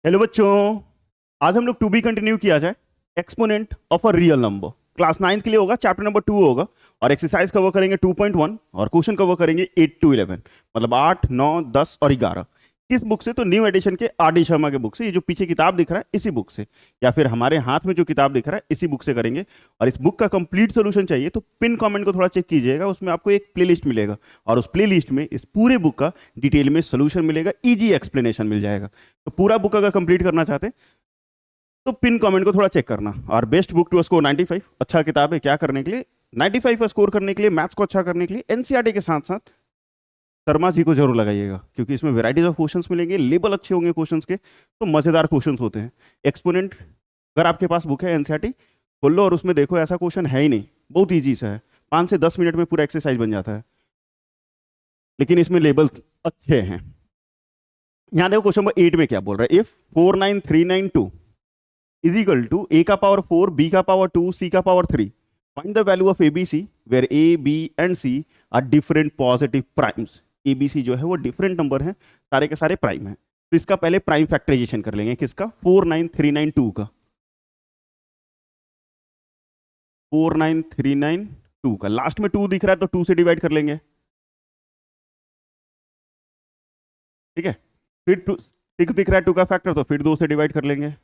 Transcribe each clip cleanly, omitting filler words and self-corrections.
Hello बच्चों। आज हम लोग टू बी कंटिन्यू किया जाए exponent of a real number. Class ninth के लिए होगा, चैप्टर नंबर 2 होगा और एक्सरसाइज कवर करेंगे 2.1 और क्वेश्चन कवर करेंगे 8 to 11, मतलब 8, 9, 10 और 11। किस बुक से? तो न्यू एडिशन के आर डी शर्मा के बुक से। ये जो पीछे किताब दिख रहा है इसी बुक से, या फिर हमारे हाथ में जो किताब दिख रहा है इसी बुक से करेंगे। और इस बुक का कंप्लीट सोल्यूशन चाहिए तो पिन कमेंट को थोड़ा चेक कीजिएगा, उसमें आपको एक प्लेलिस्ट मिलेगा और उस प्लेलिस्ट में इस पूरे बुक का डिटेल में सोल्यूशन मिलेगा, इजी एक्सप्लेनेशन मिल जाएगा। तो पूरा बुक अगर कंप्लीट करना चाहते हैं तो पिन कमेंट को थोड़ा चेक करना। और बेस्ट बुक टू स्कोर 95, अच्छा किताब है क्या करने के लिए? 95 का स्कोर करने के लिए, मैथ्स को अच्छा करने के लिए एनसीईआरटी के साथ साथ शर्मा जी को जरूर लगाइएगा, क्योंकि इसमें वेराइटीज ऑफ क्वेश्चंस मिलेंगे, लेवल अच्छे होंगे क्वेश्चंस के, तो मजेदार क्वेश्चंस होते हैं। एक्सपोनेंट अगर आपके पास बुक है एनसीईआरटी, खोल लो और उसमें देखो ऐसा क्वेश्चन है ही नहीं, बहुत ईजी सा है, 5 से 10 मिनट में पूरा एक्सरसाइज बन जाता है, लेकिन इसमें लेवल अच्छे हैं। यहाँ देखो क्वेश्चन नंबर 8 में क्या बोल रहा है, if 49392 is equal to a का पावर 4, b का पावर 2, c का power 3, find the value of abc where a, b and c are different positive primes। abc जो है वो डिफरेंट नंबर है, सारे के सारे प्राइम है। तो इसका पहले प्राइम फैक्टराइजेशन कर लेंगे, किसका? 49392 का, 49392 का। लास्ट में 2 दिख रहा है तो 2 से डिवाइड कर लेंगे, ठीक है। फिर 6 दिख रहा है 2 का फैक्टर, तो फिर 2 से डिवाइड कर लेंगे।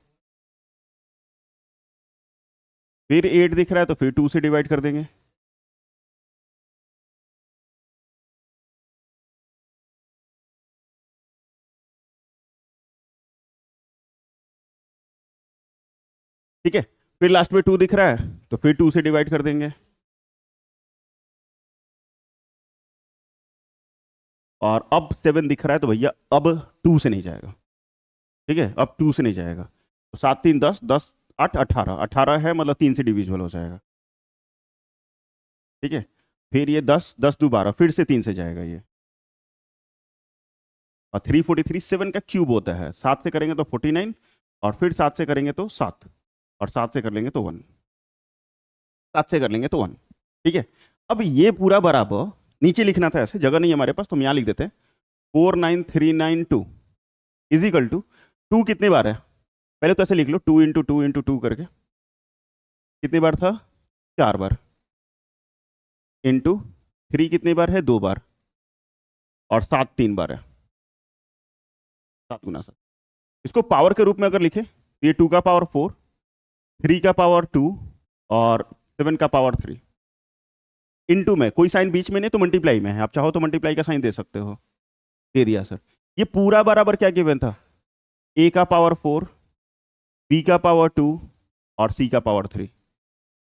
फिर 8 दिख रहा है तो फिर 2 से डिवाइड कर देंगे। ठीक है, फिर लास्ट में 2 दिख रहा है तो फिर 2 से डिवाइड कर देंगे। और अब 7 दिख रहा है तो भैया अब 2 से नहीं जाएगा, ठीक है, अब 2 से नहीं जाएगा। तो 7 3 10, 10 8 18, 18 है मतलब 3 से डिविजिबल हो जाएगा, ठीक है। फिर ये 10 10 2 12, फिर से 3 से जाएगा ये। और 343 7 का क्यूब होता है, 7 से करेंगे तो 49, और फिर 7 से करेंगे तो 7, और 7 से कर लेंगे तो 1, 7 से कर लेंगे तो 1, ठीक है। अब ये पूरा बराबर नीचे लिखना था, ऐसे जगह नहीं है हमारे पास तो हम यहाँ लिख देते हैं। 49392 इज इक्वल टू 2 कितने बार है? पहले तो ऐसे लिख लो, 2 × 2 × 2 करके, कितनी बार था? 4 बार, इंटू 3 कितनी बार है? 2 बार, और 7 3 बार है, 7 × 7। इसको पावर के रूप में अगर लिखे तो ये 2 का पावर 4, 3 का पावर 2 और 7 का पावर 3। इंटू में कोई साइन बीच में नहीं तो मल्टीप्लाई में है, आप चाहो तो मल्टीप्लाई का साइन दे सकते हो, दे दिया सर। ये पूरा बराबर क्या गिवन था? ए का पावर 4, बी का पावर 2 और सी का पावर 3।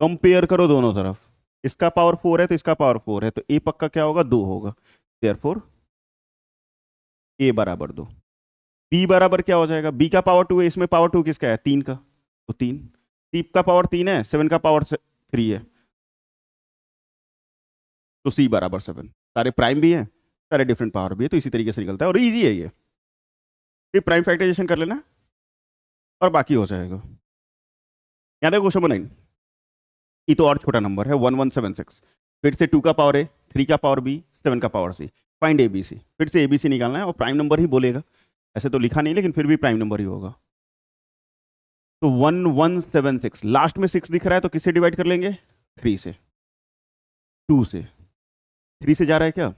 कंपेयर करो दोनों तरफ, इसका पावर 4 है तो इसका पावर 4 है, तो ए पक्का क्या होगा? 2 होगा, देयरफॉर ए बराबर 2। बी बराबर क्या हो जाएगा? बी का पावर 2 है, इसमें पावर 2 किसका है? 3 का, तो 3। सी का पावर 3 है, 7 का पावर 3 है, तो सी बराबर 7। सारे प्राइम भी हैं, सारे डिफरेंट पावर भी है, तो इसी तरीके से निकलता है और इजी है ये। फिर प्राइम फैक्टराइजेशन कर लेना और बाकी हो जाएगा। यहाँ देखो क्वेश्चन 9, ये तो और छोटा नंबर है 1176। फिर से 2 का पावर ए, 3 का पावर बी, 7 का power C, find A B C. फिर से ए बी सी निकालना है और प्राइम नंबर ही बोलेगा, ऐसे तो लिखा नहीं लेकिन फिर भी प्राइम नंबर ही होगा। तो 1176, लास्ट में 6 दिख रहा है तो किससे डिवाइड कर लेंगे? 3 से, 2 से। 3 से जा रहा है क्या?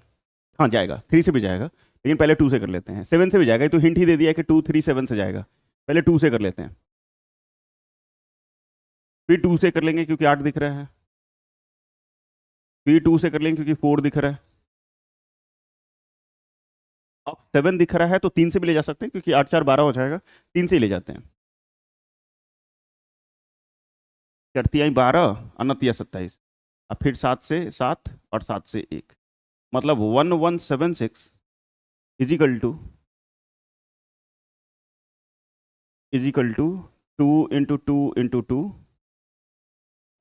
हाँ जाएगा, 3 से भी जाएगा, लेकिन पहले 2 से कर लेते हैं। 7 से भी जाएगा, ये तो हिंट ही दे दिया कि 2 3 7 से जाएगा, पहले 2 से कर लेते हैं। फिर 2 से कर लेंगे क्योंकि 8 दिख रहा है, फिर 2 से कर लेंगे क्योंकि 4 दिख रहा है। अब 7 दिख रहा है तो 3 से भी ले जा सकते हैं क्योंकि 8 4 12 हो जाएगा, 3 से ही ले जाते हैं। चरतियाई 12, अनतिया 27, अब फिर 7 से 7 और 7 से 1, मतलब 1176 इज इक्वल टू 2 × 2 × 2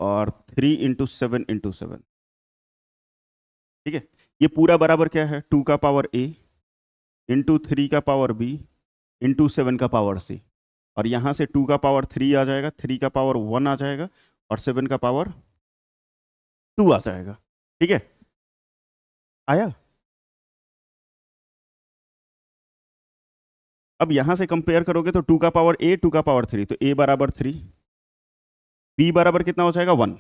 और 3 × 7 × 7, ठीक है। ये पूरा बराबर क्या है? 2 का पावर ए, इंटू 3 का पावर बी, इंटू 7 का पावर सी, और यहाँ से 2 का पावर 3 आ जाएगा, 3 का पावर 1 आ जाएगा, और 7 का पावर 2 आ जाएगा, ठीक है। आया? अब यहां से कंपेयर करोगे तो 2 का पावर a, 2 का पावर 3, तो a बराबर 3, b बराबर कितना हो जाएगा 1,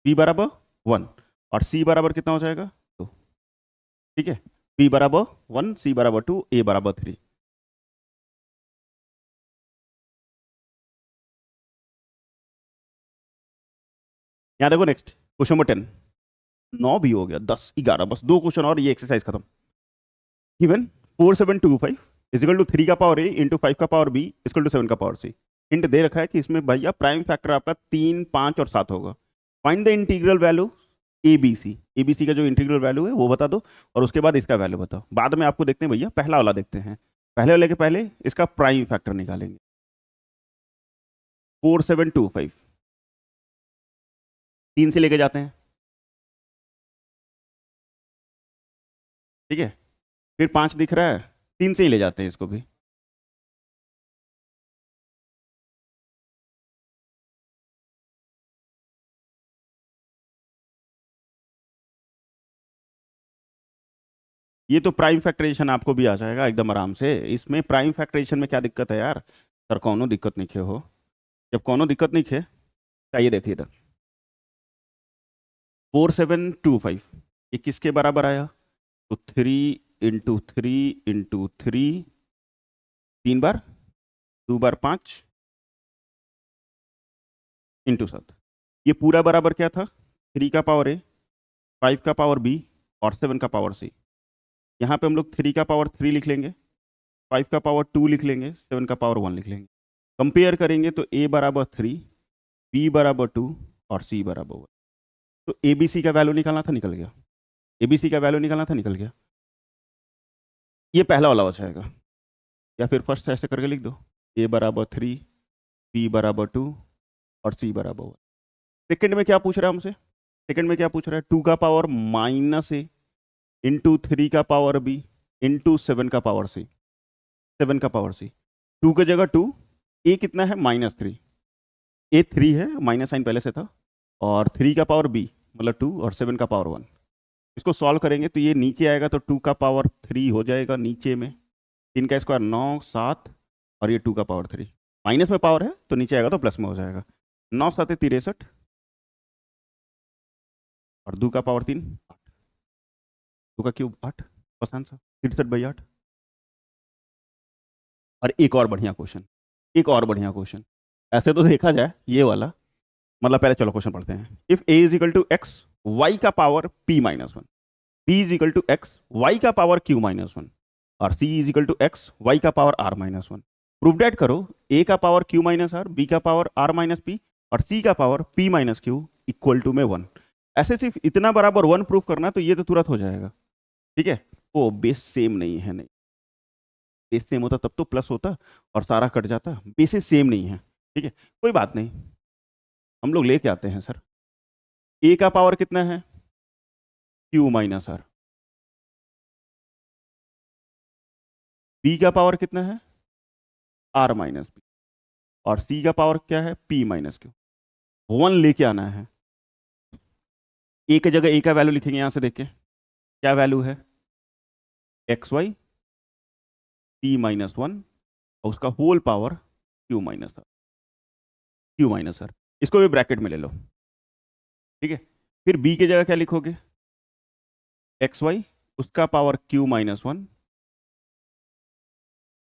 b बराबर 1, और c बराबर कितना हो जाएगा 2। ठीक है, b बराबर 1, c बराबर 2, a बराबर 3। यहाँ देखो नेक्स्ट क्वेश्चन नंबर 10, 9 भी हो गया, 10 11, बस 2 क्वेश्चन और ये एक्सरसाइज खत्म। गिवन 4725 इजिकल टू 3 का पावर ए इंटू 5 का पावर बी इजिकल टू 7 का पावर सी। हिंट दे रखा है कि इसमें भैया प्राइम फैक्टर आपका 3, 5 और 7 होगा। Find the integral value A B C का जो इंटीग्रल वैल्यू है वो बता दो, और उसके बाद इसका वैल्यू बताओ। बाद में आपको देखते हैं भैया, पहला वाला देखते हैं। पहले वाले के पहले इसका प्राइम फैक्टर निकालेंगे। 4725 3 से लेके जाते हैं, ठीक है। फिर 5 दिख रहा है, 3 से ही ले जाते हैं इसको भी। ये तो प्राइम फैक्टराइजेशन आपको भी आ जाएगा एकदम आराम से। इसमें प्राइम फैक्टराइजेशन में क्या दिक्कत है यार सर? कौनो दिक्कत नहीं हो। जब कौनो दिक्कत नहीं है, चाहिए देखिए इधर 4725 ये किसके बराबर आया? तो 3 × 3 × 3, 3 बार, 2 बार 5 × 7। ये पूरा बराबर क्या था? 3 का पावर ए, 5 का पावर बी और 7 का पावर सी। यहाँ पे हम लोग 3 का पावर 3 लिख लेंगे, 5 का पावर 2 लिख लेंगे, 7 का पावर 1 लिख लेंगे। कंपेयर करेंगे तो ए बराबर 3, बी बराबर 2 और सी बराबर 1। तो ए बी सी का वैल्यू निकालना था, निकल गया। ए बी सी का वैल्यू निकालना था, निकल गया। ये पहला वाला हो जाएगा, या फिर फर्स्ट ऐसे करके लिख दो, ए बराबर 3, बी बराबर 2 और सी बराबर 1। सेकेंड में क्या पूछ रहा है हमसे? सेकेंड में क्या पूछ रहा है? 2 का पावर -a इंटू 3 का पावर बी इंटू 7 का पावर सी। 7 का पावर सी, 2 की जगह 2, ए कितना है? -3, ए 3 है, माइनस साइन पहले से था, और 3 का पावर बी मतलब 2 और 7 का पावर 1। इसको सॉल्व करेंगे तो ये नीचे आएगा, तो 2 का पावर 3 हो जाएगा नीचे में, 3 का स्क्वायर 9, 7 और ये 2 का पावर 3। माइनस में पावर है तो नीचे आएगा तो प्लस में हो जाएगा। 9 7 63 और 2 का पावर 3 8, 2 का क्यूब 8, फर्स्ट आंसर 63/8। और एक और बढ़िया क्वेश्चन, एक और बढ़िया क्वेश्चन। ऐसे तो देखा जाए ये वाला, मतलब पहले चलो क्वेश्चन पढ़ते हैं। If A is equal to X Y का power p-1, B is equal to X Y का पावर q-1 और C is equal to X Y का पावर r-1। प्रूव डेट करो ए का पावर q-r, बी का power r-p और सी का power p-q equal to में 1। ऐसे सिर्फ इतना बराबर 1 प्रूव करना, तो ये तो तुरंत हो जाएगा। ठीक है, ओ बेस सेम नहीं है, नहीं बेस सेम होता तब तो प्लस होता और सारा कट जाता, बेसिस सेम नहीं है। ठीक है, कोई बात नहीं, हम लोग लेके आते हैं सर। ए का पावर कितना है? q-r। बी का पावर कितना है? r-p और सी का पावर क्या है? p-q। 1 लेके आना है। ए की जगह ए का वैल्यू लिखेंगे, यहां से देख के क्या वैल्यू है? xy p-1 और उसका होल पावर q-r। इसको भी ब्रैकेट में ले लो। ठीक है, फिर b की जगह क्या लिखोगे? xy उसका पावर q-1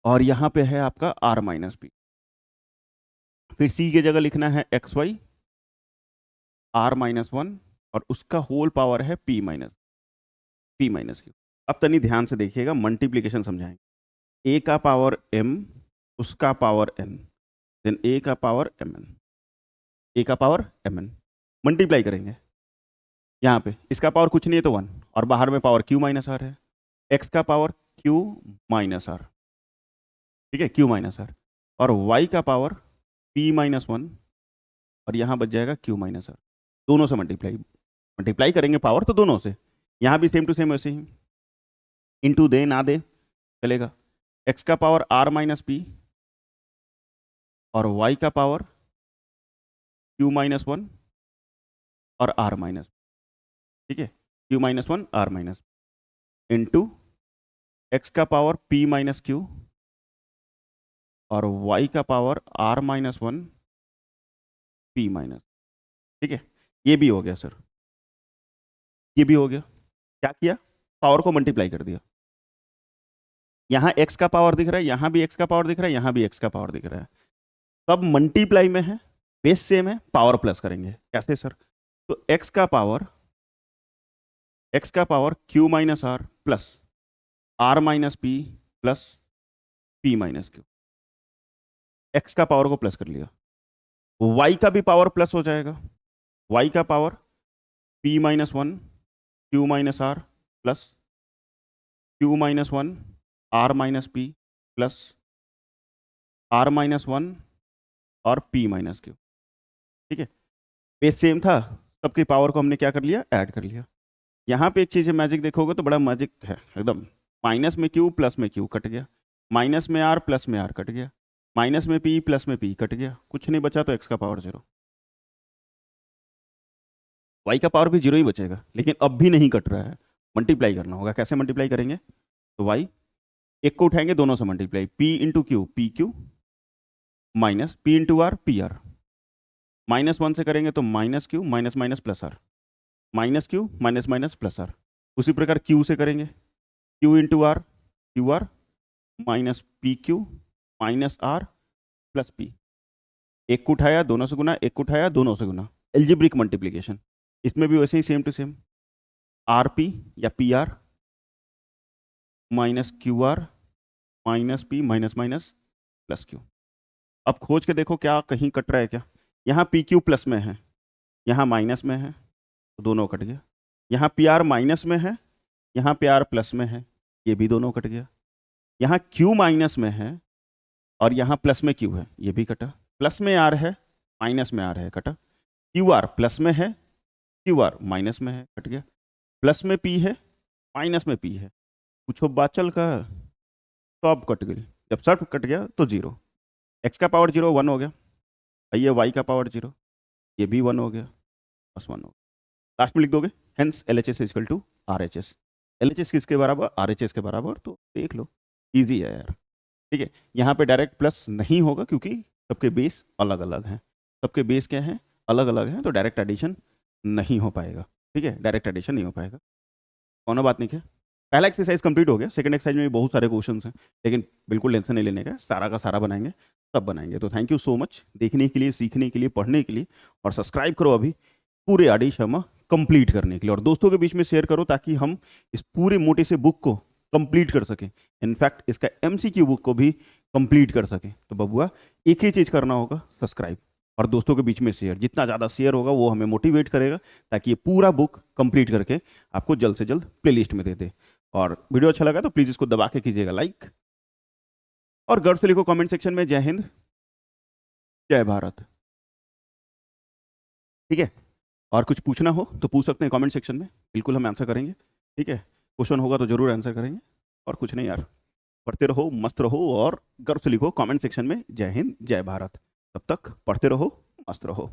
और यहां पे है आपका r-p। फिर c की जगह लिखना है xy r-1 और उसका होल पावर है p-q। अब तनी ध्यान से देखिएगा, मल्टीप्लीकेशन समझाएंगे। a का पावर m उसका पावर n, देन a का पावर mn, a का पावर mn मल्टीप्लाई करेंगे। यहाँ पे इसका पावर कुछ नहीं है तो 1, और बाहर में पावर q-r है, x का पावर q-r, ठीक है q-r, और y का पावर p-1 और यहाँ बच जाएगा q-r। दोनों से मल्टीप्लाई मल्टीप्लाई करेंगे पावर तो दोनों से। यहाँ भी सेम टू सेम वैसे ही, इंटू दे ना दे चलेगा। x का पावर r-p और y का पावर q-1 और r-, ठीक है q-1 r- इंटू x का पावर p-q और y का पावर r-1 p माइनस। ठीक है, ये भी हो गया सर, ये भी हो गया। क्या किया, पावर को मल्टीप्लाई कर दिया। यहाँ x का पावर दिख रहा है, यहाँ भी x का पावर दिख रहा है, यहाँ भी x का पावर दिख रहा है, सब मल्टीप्लाई में है, बेस सेम है, पावर प्लस करेंगे। कैसे सर, तो x का power q minus R plus r minus P plus p minus Q, x का पावर को प्लस कर लिया। y का भी पावर प्लस हो जाएगा, y का power p minus 1 q minus R plus q minus 1 r minus P plus r minus 1 और p माइनस क्यू। ठीक है, बेस सेम था, सबकी पावर को हमने क्या कर लिया, ऐड कर लिया। यहाँ पे एक चीज़ है, मैजिक देखोगे तो बड़ा मैजिक है एकदम। माइनस में क्यू प्लस में क्यू कट गया, माइनस में आर प्लस में आर कट गया, माइनस में पी प्लस में पी कट गया, कुछ नहीं बचा, तो एक्स का पावर 0। वाई का पावर भी 0 ही बचेगा, लेकिन अब भी नहीं कट रहा है, मल्टीप्लाई करना होगा। कैसे मल्टीप्लाई करेंगे, तो वाई एक को उठाएंगे, दोनों से multiply, P into Q P Q minus P into R P R, -1 से करेंगे तो minus Q minus minus plus R, minus Q minus minus plus R. उसी प्रकार क्यू से करेंगे, Q into R Q R minus P Q minus R plus P. एक को उठाया दोनों से गुना, एक को उठाया दोनों से गुना, एल्जेब्रिक मल्टीप्लिकेशन। इसमें भी वैसे ही same to same, R P या P R minus Q R minus P minus minus plus Q. अब खोज के देखो क्या कहीं कट रहा है क्या, यहाँ पी क्यू प्लस में है, यहाँ माइनस में है, तो दोनों कट गया। यहाँ पी आर माइनस में है, यहाँ पी आर प्लस में है, ये भी दोनों कट गया। यहाँ क्यू माइनस में है और यहाँ प्लस में क्यू है, ये भी कटा। प्लस में आर है, माइनस में आर है, कटा। क्यू आर प्लस में है, क्यू आर माइनस में है, कट गया। प्लस में पी है, माइनस में पी है, कुछ बात चल का, तो अब कट गई। जब सब कट गया तो 0, एक्स का पावर 0 1 हो गया, ये वाई का पावर 0, ये भी 1 हो गया, बस 1 हो गया। लास्ट में लिख दोगे, hence L H S equal to R H S. L H S किसके बराबर, आर एच एस के बराबर, तो देख लो, ईजी है यार। ठीक है, यहाँ पे डायरेक्ट प्लस नहीं होगा क्योंकि सबके बेस अलग अलग हैं, सबके बेस क्या हैं, अलग अलग हैं, तो डायरेक्ट एडिशन नहीं हो पाएगा। ठीक है, डायरेक्ट एडिशन नहीं हो पाएगा, कोनो बात नहीं है। पहला एक्सरसाइज कंप्लीट हो गया, सेकंड एक्सरसाइज में भी बहुत सारे क्वेश्चंस हैं, लेकिन बिल्कुल टेंशन नहीं लेने का, सारा का सारा बनाएंगे, सब बनाएंगे। तो थैंक यू सो मच देखने के लिए, सीखने के लिए, पढ़ने के लिए, और सब्सक्राइब करो अभी पूरे आर डी शर्मा कंप्लीट करने के लिए, और दोस्तों के बीच में शेयर करो ताकि हम इस पूरे मोटे से बुक को कंप्लीट कर सकें, इनफैक्ट इसका एमसीक्यू बुक को भी कंप्लीट कर सकें। तो बबुआ एक ही चीज़ करना होगा, सब्सक्राइब और दोस्तों के बीच में शेयर। जितना ज़्यादा शेयर होगा वो हमें मोटिवेट करेगा ताकि ये पूरा बुक कंप्लीट करके आपको जल्द से जल्द प्लेलिस्ट में दे दे। और वीडियो अच्छा लगा तो प्लीज़ इसको दबा के कीजिएगा लाइक, और गर्व से लिखो कमेंट सेक्शन में जय हिंद जय भारत। ठीक है, और कुछ पूछना हो तो पूछ सकते हैं कमेंट सेक्शन में, बिल्कुल हम आंसर करेंगे। ठीक है, क्वेश्चन होगा तो जरूर आंसर करेंगे, और कुछ नहीं यार, पढ़ते रहो, मस्त रहो, और गर्व से लिखो कमेंट सेक्शन में जय हिंद जय भारत। तब तक पढ़ते रहो, मस्त रहो।